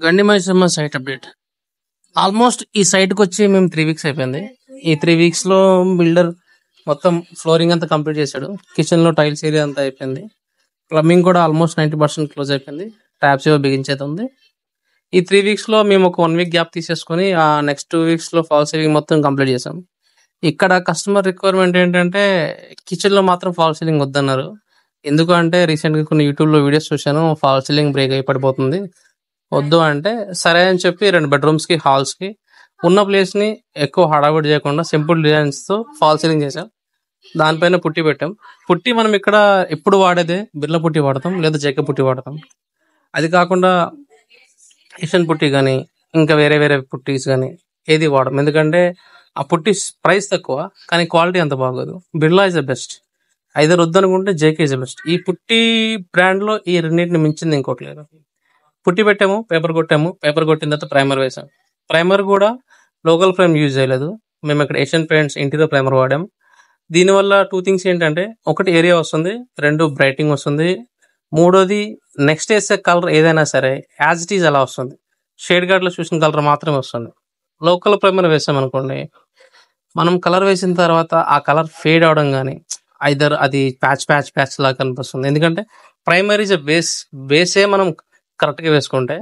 గండి Maisamma site update. Almost ఈ సైట్కి వచ్చి మేము 3 వీక్స్ అయిపోయింది. ఈ 3 వీక్స్లో బిల్డర్ మొత్తం ఫ్లోరింగ్ అంతా కంప్లీట్ చేశాడు. కిచెన్లో టైల్స్ ఏరియా అంతా అయిపోయింది. ప్లంబింగ్ కూడా ఆల్మోస్ట్ 90% క్లోజ్ అయిపోయింది. ట్యాప్స్ ఏవో బిగించేది ఉంది. ఈ 3 వీక్స్లో మేము ఒక 1 వీక్ గ్యాప్ తీసేసుకొని ఆ నెక్స్ట్ 2 వీక్స్లో ఫాల్ సీలింగ్ మొత్తం కంప్లీట్ చేసాం. ఇక్కడ కస్టమర్ రిక్వైర్మెంట్ ఏంటంటే కిచెన్లో మాత్రం ఫాల్ సీలింగ్ వద్దన్నారు. ఎందుకు అంటే రీసెంట్గా కొన్ని యూట్యూబ్లో వీడియోస్ చూశాను, ఫాల్ సీలింగ్ బ్రేక్ అయి పడిపోతుంది, వద్దు అంటే సరే అని చెప్పి 2 బెడ్రూమ్స్కి హాల్స్కి ఉన్న ప్లేస్ని ఎక్కువ హడావిడి చేయకుండా సింపుల్ డిజైన్స్తో ఫాల్ సీలింగ్ చేసాం. దానిపైన పుట్టి పెట్టాం. పుట్టి మనం ఇక్కడ ఎప్పుడు వాడేదే బిర్లా పుట్టి వాడతాం, లేదా జెక్క పుట్టి వాడతాం. అది కాకుండా ఏషియన్ పుట్టి కానీ ఇంకా వేరే వేరే పుట్టీస్ కానీ ఏది వాడడం. ఎందుకంటే ఆ పుట్టి ప్రైస్ తక్కువ కానీ క్వాలిటీ అంత బాగోదు. Birla is the best. Either వద్దనుకుంటే జేకే ఇస్ ద బెస్ట్. ఈ పుట్టి బ్రాండ్లో ఈ రెండింటిని మించింది ఇంకోటి లేదు. పుట్టి పెట్టాము, పేపర్ కొట్టాము, పేపర్ కొట్టిన తర్వాత ప్రైమర్ వేసాం. ప్రైమర్ కూడా లోకల్ ఫ్రేమ్ యూజ్ చేయలేదు. మేము ఇక్కడ ఏషియన్ పెయింట్స్ ఇంటీరియర్ ప్రైమర్ వాడాము. దీనివల్ల 2 థింగ్స్ ఏంటంటే, ఒకటి ఏరియా వస్తుంది, 2 బ్రైటింగ్ వస్తుంది, మూడోది నెక్స్ట్ వేసే కలర్ ఏదైనా సరే యాజ్ ఇట్ ఈజ్ అలా వస్తుంది. షేడ్ గార్డ్లో చూసిన కలర్ మాత్రమే వస్తుంది. లోకల్ ప్రైమర్ వేసామనుకోండి, మనం కలర్ వేసిన తర్వాత ఆ కలర్ ఫేడ్ అవడం కానీ ఐదర్ అది ప్యాచ్ లాగా కనిపిస్తుంది. ఎందుకంటే ప్రైమర్ ఈజ్ ఎ బేసే మనం కరెక్ట్గా వేసుకుంటే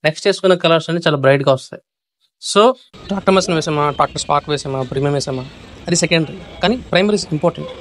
నెక్స్ట్ వేసుకునే కలర్స్ అన్ని చాలా బ్రైట్గా వస్తాయి. సో ట్రాక్టర్ మెషిన్ వేసామా, ట్రాక్టర్ స్పార్క్ వేసామా, ప్రీమియం వేసామా, అది సెకండరీ, కానీ ప్రైమరీ ఇస్ ఇంపార్టెంట్.